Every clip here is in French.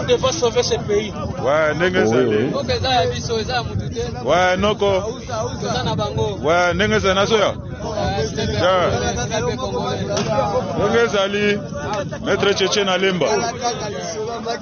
nous devons sauver ce pays. Ouais, Nengesali. Ouais, Noko. Ouais, Nengesali, Soya. Nengesali. Maître Tchétchène Alemba.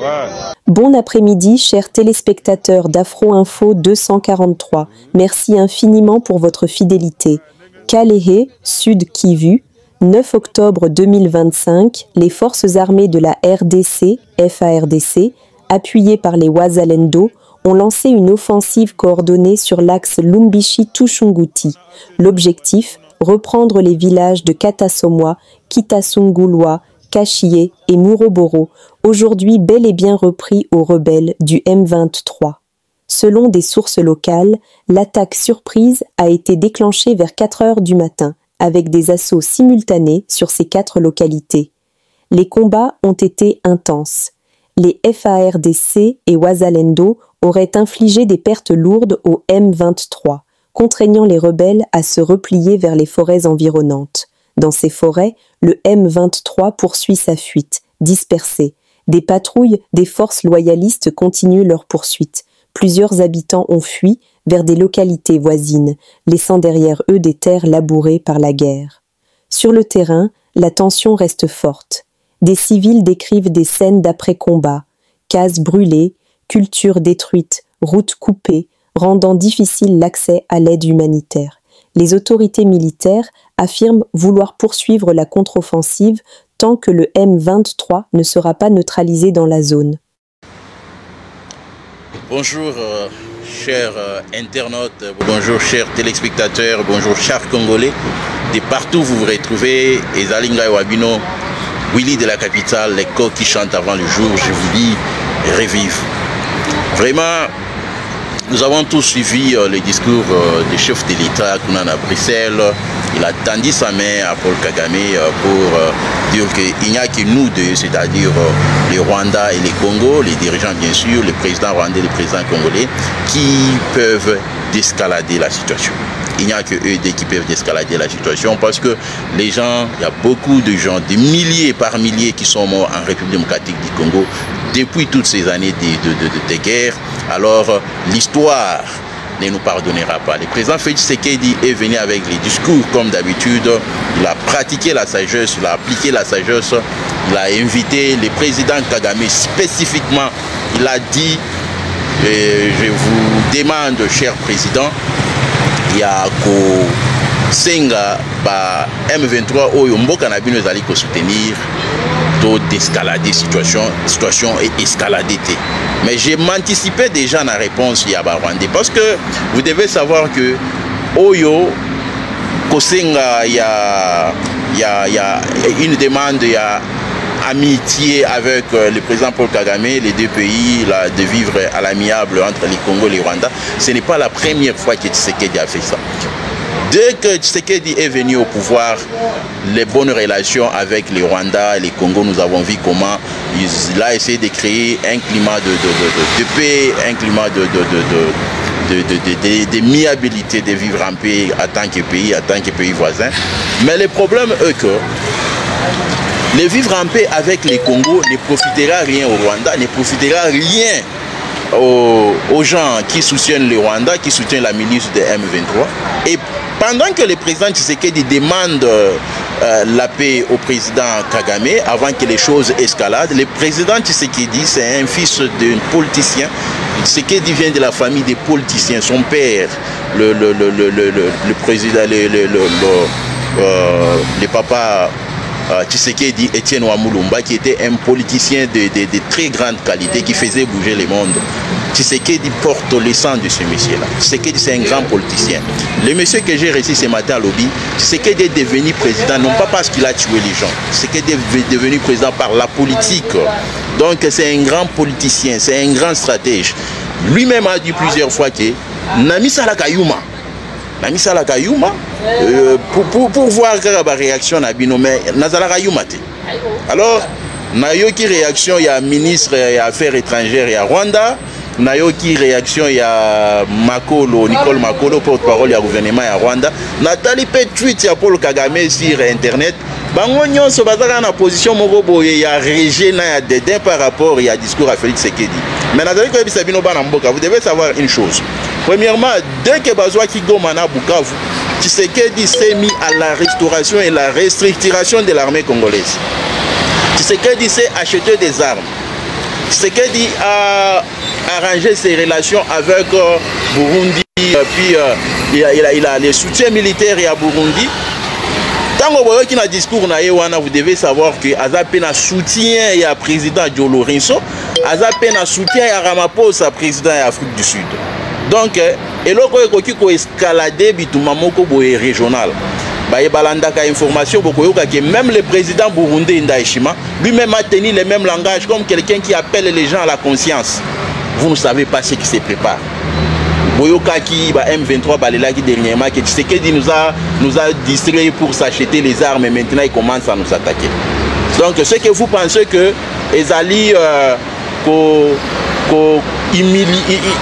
Ouais. Bon après-midi, chers téléspectateurs d'Afro Info 243. Merci infiniment pour votre fidélité. Kalehe, Sud Kivu, 9 octobre 2025, les forces armées de la RDC, FARDC, appuyées par les Wazalendo, ont lancé une offensive coordonnée sur l'axe Lumbishi-Tushunguti. L'objectif, reprendre les villages de Katasomwa, Kitasungulwa, Kachie et Muroboro, aujourd'hui bel et bien repris aux rebelles du M23. Selon des sources locales, l'attaque surprise a été déclenchée vers 4 heures du matin, avec des assauts simultanés sur ces 4 localités. Les combats ont été intenses. Les FARDC et Wazalendo auraient infligé des pertes lourdes au M23, contraignant les rebelles à se replier vers les forêts environnantes. Dans ces forêts, le M23 poursuit sa fuite, dispersé. Des patrouilles des forces loyalistes continuent leur poursuite. Plusieurs habitants ont fui vers des localités voisines, laissant derrière eux des terres labourées par la guerre. Sur le terrain, la tension reste forte. Des civils décrivent des scènes d'après-combat, cases brûlées, cultures détruites, routes coupées, rendant difficile l'accès à l'aide humanitaire. Les autorités militaires affirment vouloir poursuivre la contre-offensive tant que le M23 ne sera pas neutralisé dans la zone. Bonjour chers internautes, bonjour chers téléspectateurs, bonjour chers Congolais. De partout vous vous retrouvez, et Zalinga Wabino, Willy de la capitale, les coqs qui chantent avant le jour, je vous dis, revive. Vraiment, nous avons tous suivi le discours du chef de l'État Kounan à Bruxelles. Il a tendu sa main à Paul Kagame pour dire qu'il n'y a que nous deux, c'est-à-dire le Rwanda et le Congo, les dirigeants bien sûr, le président rwandais et le président congolais, qui peuvent désescalader la situation. Il n'y a que eux qui peuvent désescalader la situation parce que les gens, il y a beaucoup de gens, des milliers par milliers qui sont morts en République démocratique du Congo depuis toutes ces années de guerre. Alors l'histoire ne nous pardonnera pas. Le président Félix Tshisekedi est venu avec les discours comme d'habitude. Il a pratiqué la sagesse, il a appliqué la sagesse. Il a invité le président Kagame spécifiquement. Il a dit, je vous demande, cher président, il y a Senga M23 oyo mboka na bino ezali ko soutenir d'escalader situation est escaladée. Mais j'ai anticipé déjà la réponse ya ba Rwandais parce que vous devez savoir que oyo Kosenga y a une demande, il y a amitié avec le président Paul Kagame, les deux pays, de vivre à l'amiable entre les Congo et les Rwanda. Ce n'est pas la première fois que Tshisekedi a fait ça. Dès que Tshisekedi est venu au pouvoir, les bonnes relations avec les Rwandais et les Congo, nous avons vu comment il a essayé de créer un climat de paix, un climat de miabilité, de vivre en paix en tant que pays voisin. Mais le problème est que le vivre en paix avec les Congo ne profitera rien au Rwanda, ne profitera rien aux gens qui soutiennent le Rwanda, qui soutiennent la milice de M23. Et pendant que le président Tshisekedi demande la paix au président Kagame, avant que les choses escaladent, le président Tshisekedi, c'est un fils d'un politicien. Tshisekedi vient de la famille des politiciens. Son père, le président, le papa Tshisekedi, Etienne Wamulumba, qui était un politicien de très grande qualité, qui faisait bouger le monde. Tshisekedi porte le sang de ce monsieur-là. Tshisekedi, c'est un grand politicien. Le monsieur que j'ai reçu ce matin à Lobby, Tshisekedi est devenu président, non pas parce qu'il a tué les gens. Tshisekedi est devenu président par la politique. Donc c'est un grand politicien, c'est un grand stratège. Lui-même a dit plusieurs fois que Namisala Kayuma. Namisala Kayuma, pour voir la réaction à Binome, Nazala Kayuma. Alors, Nayoki réaction, il y a ministre des Affaires étrangères, il y a Rwanda. Nayoki réaction, il y a Makolo, Nicole Makolo, porte-parole du gouvernement à Rwanda. Nathalie Petruit, il y a Paul Kagame sur Internet. bango nyonso bazaka na position moko boye ya rejet na ya dédain par rapport ya discours à Félix Tshisekedi. Mais nazali ko yebisa bino bana mboka, vous devez savoir une chose. Premièrement, dès que bazwa ki Goma na Bukavu, Tshisekedi s'est mis à la restauration et la restructuration de l'armée congolaise. Tshisekedi s'est acheté des armes. Tshisekedi a arrangé ses relations avec Burundi, puis il a les soutiens militaires à Burundi. Tant que vous avez un discours, vous devez savoir que Azapena soutien à président João Lourenço, Azapena soutien à Ramaphosa, président de l'Afrique du Sud. Donc, et là, il a escaladé bitumamoko boye régional. Il y a information que même le président burundais Ndaishima lui-même a tenu le même langage comme quelqu'un qui appelle les gens à la conscience. Vous ne savez pas ce qui se prépare. Boyokaki, M23, Balelaki dernièrement, que Tshisekedi nous a distraits pour s'acheter les armes et maintenant il commence à nous attaquer. Donc ce que vous pensez que Ezali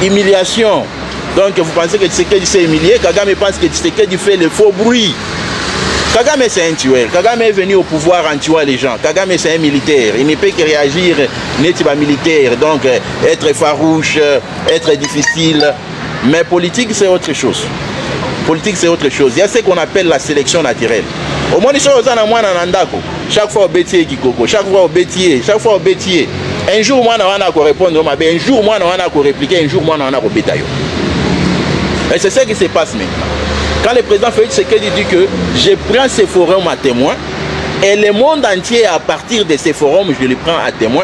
humiliation, donc vous pensez que Tshisekedi s'est humilié, Kagame pense que Tshisekedi fait le faux bruit. Kagame c'est un tueur, Kagame est venu au pouvoir en tuant les gens, Kagame c'est un militaire, il ne peut que réagir n'est pas militaire, donc être farouche, être difficile. Mais politique, c'est autre chose. Politique, c'est autre chose. Il y a ce qu'on appelle la sélection naturelle. Au moins, chaque fois au bêtier, chaque fois au bêtier, chaque fois au bêtier. Un jour, moi, on a répondre, un jour, moi, on a répliquer, un jour, moi, on a bétail. Et c'est ce qui se passe maintenant. Quand le président Félix Tshisekedi dit que je prends ces forums à témoin, et le monde entier, à partir de ces forums, je les prends à témoin,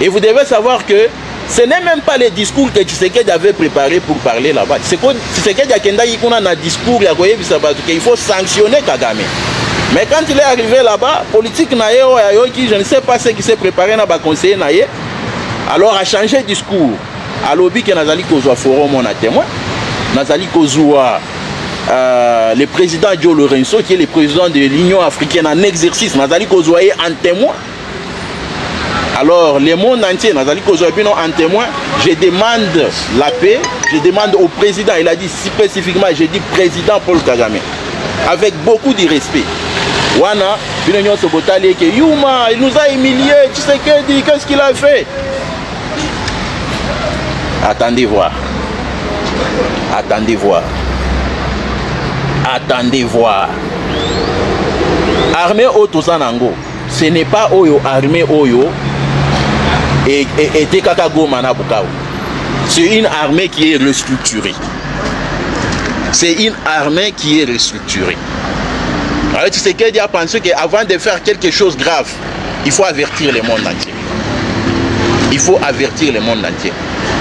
et vous devez savoir que ce n'est même pas le discours que Tshisekedi avait préparé pour parler là-bas. C'est que Tshisekedi a un discours qu'il faut sanctionner Kagame. Mais quand il est arrivé là-bas, politique je ne sais pas ce qui s'est préparé dans le conseiller naïe, alors a changé de discours. À l'objet que Nazali Kozwa forum on a témoin, Nazali Kozwa le président João Lourenço qui est le président de l'Union africaine en exercice, Nazali Kozwa est en témoin. Alors, le monde entier, en témoin, je demande la paix, je demande au président, il a dit spécifiquement, j'ai dit président Paul Kagame, avec beaucoup de respect. Wana, il nous a humiliés, tu sais qu'est-ce qu'il a fait? Attendez voir. Attendez voir. Attendez voir. Armée Otozanango, ce n'est pas Oyo, armée Oyo. Et Tekakagoma Bukavu. C'est une armée qui est restructurée. C'est une armée qui est restructurée. Alors Tshisekedi a pensé qu'avant de faire quelque chose de grave, il faut avertir le monde entier. Il faut avertir le monde entier.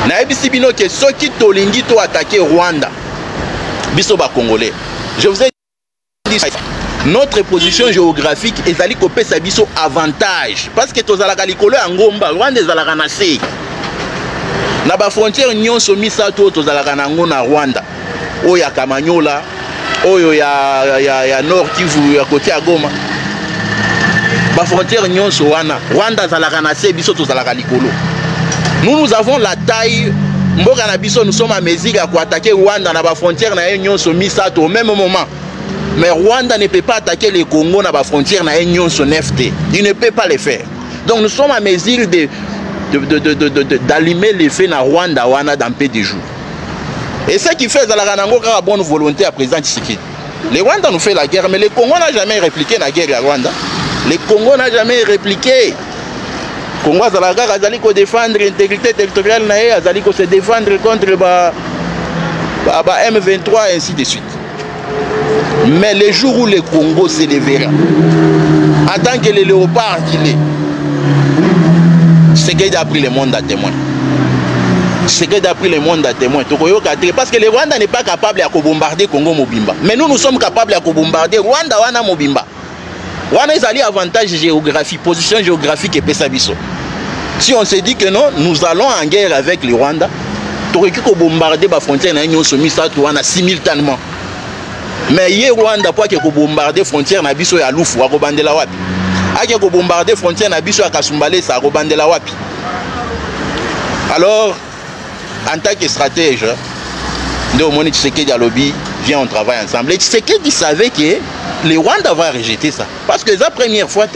Naebisibino que ceux qui tolingi to attaquer Rwanda, bisoba congolais. Je vous ai dit ça. Notre position géographique est allée couper sa biso avantage parce que tozalaka likolo ya ngomba Rwanda ezalaka na se na ba frontière nyonso misato tozalaka na ngo na Rwanda oyo ya Kamanyola oyo ya Nord Kivu ya côté ya Goma ba frontière nyonso wana Rwanda zalaka na se biso tozalaka likolo. Nous avons la taille mboka na biso, nous sommes à mesure à attaquer Rwanda na ba frontière na nyonso misato au même moment. Mais Rwanda ne peut pas attaquer le Congo dans la frontière na union son FT. Il ne peut pas le faire. Donc nous sommes à mesure d'allumer les feux dans Rwanda dans peu de jours. Et ce qui fait la bonne volonté à président Tshisekedi. Le Rwanda nous fait la guerre, mais le Congo n'a jamais répliqué la guerre à Rwanda. Le Congo n'a jamais répliqué. Le Congo a défendre l'intégrité territoriale, a se défendre contre M23 et ainsi de suite. Mais le jour où le Congo se lèvera, en tant que le léopard qu'il est, c'est qu'il a pris le monde à témoin. C'est qu'il a pris le monde à témoin. Parce que le Rwanda n'est pas capable de bombarder Congo Mobimba. Mais nous sommes capables de bombarder Rwanda Wana Mobimba. Rwanda est allé avantage géographique, position géographique et Pesabiso. Si on se dit que non, nous allons en guerre avec le Rwanda, tu aurais pu bombarder la frontière simultanément. Mais hier Rwanda pour que bombarder frontière na biso ya Lufu wa kobandela wapi. Ake ko bombarder frontière na biso ya Kasumbale sa kobandela wapi. Alors en tant que stratège de Moni Tshisekedi alobi viens, on travaille ensemble. Et Tshisekedi savait que les Rwandais va rejeter ça. Parce que c'est la première fois,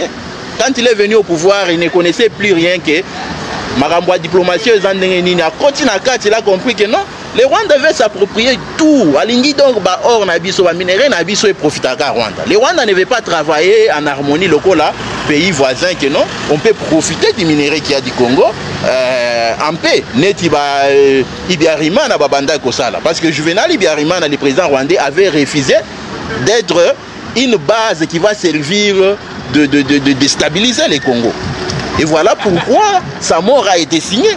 quand il est venu au pouvoir, il ne connaissait plus rien que Marambwa diplomatie, il a compris que non, les Rwandais devaient s'approprier tout. Alingi donc, or, nabiso, minéraux, nabiso et profiter à Rwanda. Les Rwandais ne veulent pas travailler en harmonie locale, pays voisins que non, on peut profiter du minerai qu'il y a du Congo en paix. Net Ibiarimana Babanda Kosala. Parce que Juvenal Ibiarimana, le président rwandais, avait refusé d'être une base qui va servir de déstabiliser les Congos. Et voilà pourquoi sa mort a été signée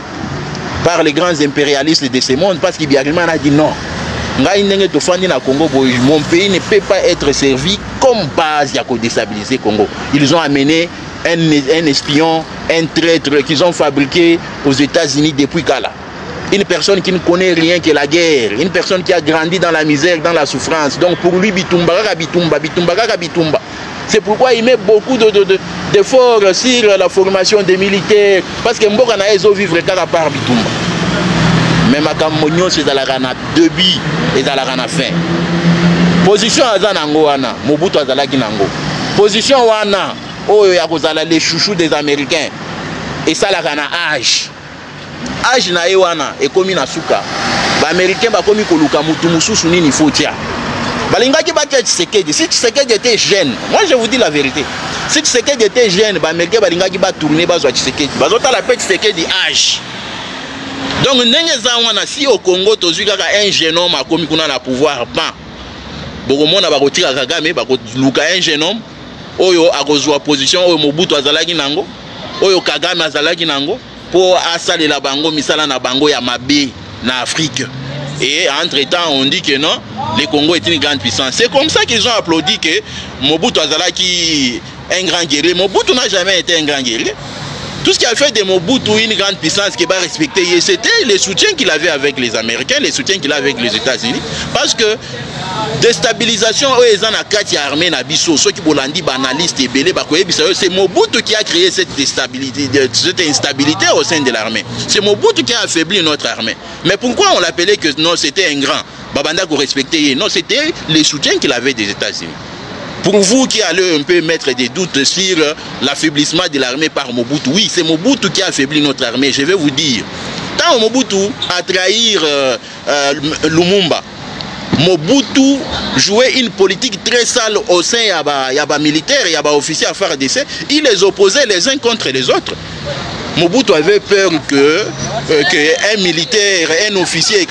par les grands impérialistes de ce monde, parce qu'Ibiarimana a dit non. Mon pays ne peut pas être servi comme base pour déstabiliser le Congo. Ils ont amené un espion, un traître qu'ils ont fabriqué aux États-Unis depuis Kala. Une personne qui ne connaît rien que la guerre, une personne qui a grandi dans la misère, dans la souffrance. Donc pour lui, Bitumba. C'est pourquoi il met beaucoup d'efforts sur la formation des militaires. Parce que Mboka na ezo vivre kaka par Bitumba. Mais Makamonyo c'est dans la rana début et dans la rana fin. Position azanango wana, Mobutu azalaki nango. Position wana, oyo ya kozala les chouchous des Américains. Et ça la rana âge. Âge na wana ekomi na suka. Ba Américains ba komi koluka mutu mususu nini fotia. Balingaki batia Tshisekedi. Si Tshisekedi était jeune, moi je vous dis la vérité. Si Tshisekedi était jeune, ba Américains balingaki ba tourner bazwa Tshisekedi. Bazota la paix Tshisekedi âge. Donc nengeza wana si au Congo tozui kaka un jeune homme a komi kuna na pouvoir pas. Bokomona bakotika Kagame bakoluka un jeune homme oyo akozwa position oyo Mobutu azalaki nango, oyo Kagame azalaki nango pour asalela bango misala na bango ya mabe na Afrique. Et entre-temps, on dit que non, le Congo est une grande puissance. C'est comme ça qu'ils ont applaudi que Mobutu Azalaki un grand guerrier. Mobutu n'a jamais été un grand guerrier. Tout ce qui a fait de Mobutu une grande puissance qui va respecter, c'était le soutien qu'il avait avec les Américains, le soutien qu'il avait avec les États-Unis. Parce que déstabilisation, ceux qui bolandi banalistes et belé, c'est Mobutu qui a créé cette instabilité au sein de l'armée. C'est Mobutu qui a affaibli notre armée. Mais pourquoi on l'appelait que non, c'était un grand Babanda qu'on respectait? Non, c'était le soutien qu'il avait des États-Unis. Pour vous qui allez un peu mettre des doutes sur l'affaiblissement de l'armée par Mobutu, oui, c'est Mobutu qui a affaibli notre armée. Je vais vous dire, quand Mobutu a trahi Lumumba, Mobutu jouait une politique très sale au sein des militaires et des officiers à faire d'essai. Il les opposait les uns contre les autres. Mobutu avait peur que un militaire, un officier,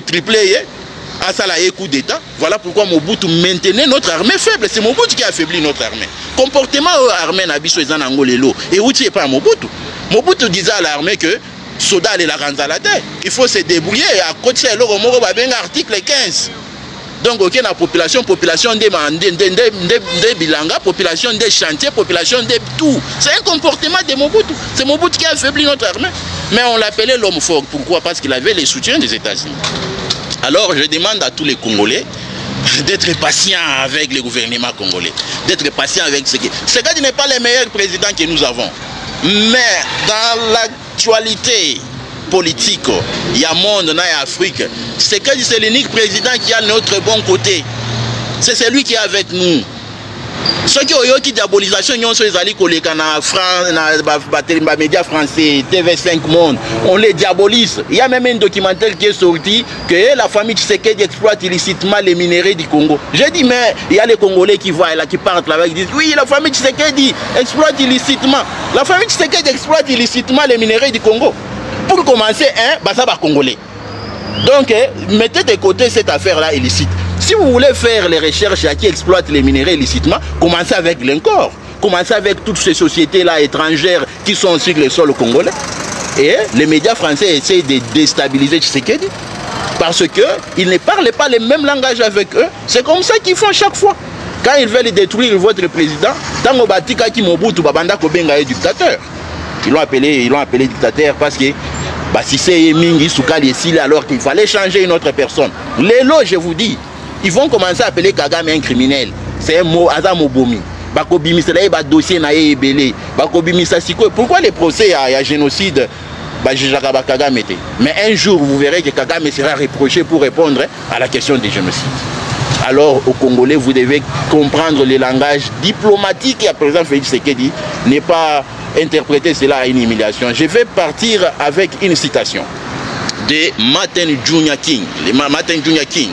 triplé, à ça coup d'État. Voilà pourquoi Mobutu maintenait notre armée faible. C'est Mobutu qui a affaibli notre armée. Comportement armé n'abisso les angolelo. Et où tu es pas Mobutu? Mobutu disait à l'armée que soda et la ranzalade. Il faut se débrouiller. À côté de l'Oromoro, article 15. Donc, ok, la population de bilanga, population des chantiers, population de tout. C'est un comportement de Mobutu. C'est Mobutu qui a affaibli notre armée. Mais on l'appelait l'homme fort. Pourquoi? Parce qu'il avait les soutiens des États-Unis. Alors, je demande à tous les Congolais d'être patients avec le gouvernement congolais. D'être patients avec ce qui... Tshisekedi n'est pas le meilleur président que nous avons. Mais dans l'actualité politique, il y a monde, il y a Afrique. Tshisekedi, c'est l'unique président qui a notre bon côté. C'est celui qui est avec nous. Ceux qui ont eu une diabolisation, ils ont les médias français, TV5 Monde, on les diabolise. Il y a même un documentaire qui est sorti que la famille Tshisekedi exploite illicitement les minéraux du Congo. J'ai dit, mais il y a les Congolais qui voient là, qui partent là-bas, qui disent, oui, la famille Tshisekedi exploite illicitement. La famille Tshisekedi exploite illicitement les minéraux du Congo. Pour commencer, ça va Congolais. Donc, mettez de côté cette affaire-là illicite. Si vous voulez faire les recherches à qui exploitent les minéraux illicitement, commencez avec l'Incor. Commencez avec toutes ces sociétés-là étrangères qui sont sur le sol congolais. Et les médias français essayent de déstabiliser Tshisekedi. Parce qu'ils ne parlent pas le même langage avec eux. C'est comme ça qu'ils font chaque fois. Quand ils veulent détruire votre président, Tango Batika qui Mobutu Babanda Kobenga est dictateur. Ils l'ont appelé dictateur parce que si c'est Mingi Soukali et alors qu'il fallait changer une autre personne. Les lots, je vous dis, ils vont commencer à appeler Kagame un criminel. C'est un mot, Azamobomi. Bakobimisa dossier na ebele. Bakobimisa siko. Pourquoi les procès à génocide Mais un jour, vous verrez que Kagame sera reproché pour répondre à la question des génocides. Alors, aux Congolais, vous devez comprendre le langage diplomatique et à présent, Félix Tshisekedi n'est pas interpréter cela à une humiliation. Je vais partir avec une citation de Martin Luther King. Martin Luther King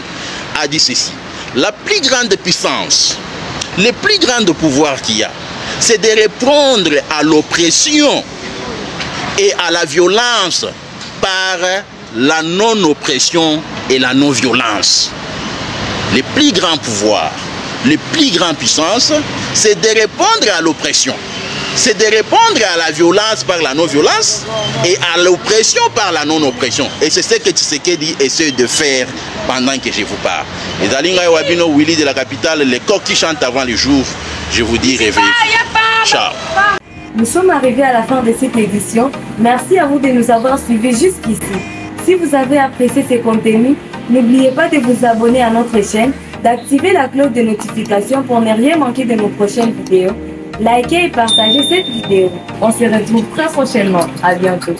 a dit ceci: la plus grande puissance, le plus grand pouvoir qu'il y a, c'est de répondre à l'oppression et à la violence par la non-oppression et la non-violence. Le plus grand pouvoir, le plus grande puissance, c'est de répondre à l'oppression. C'est de répondre à la violence par la non-violence et à l'oppression par la non-oppression. Et c'est ce que Tshisekedi essaie de faire pendant que je vous parle. Les Alinga Wabino, Willy de la capitale, les coqs qui chantent avant le jour, je vous dis réveillez-vous. Ciao. Nous sommes arrivés à la fin de cette édition. Merci à vous de nous avoir suivis jusqu'ici. Si vous avez apprécié ces contenus, n'oubliez pas de vous abonner à notre chaîne, d'activer la cloche de notification pour ne rien manquer de nos prochaines vidéos. Likez et partagez cette vidéo. On se retrouve très prochainement. À bientôt.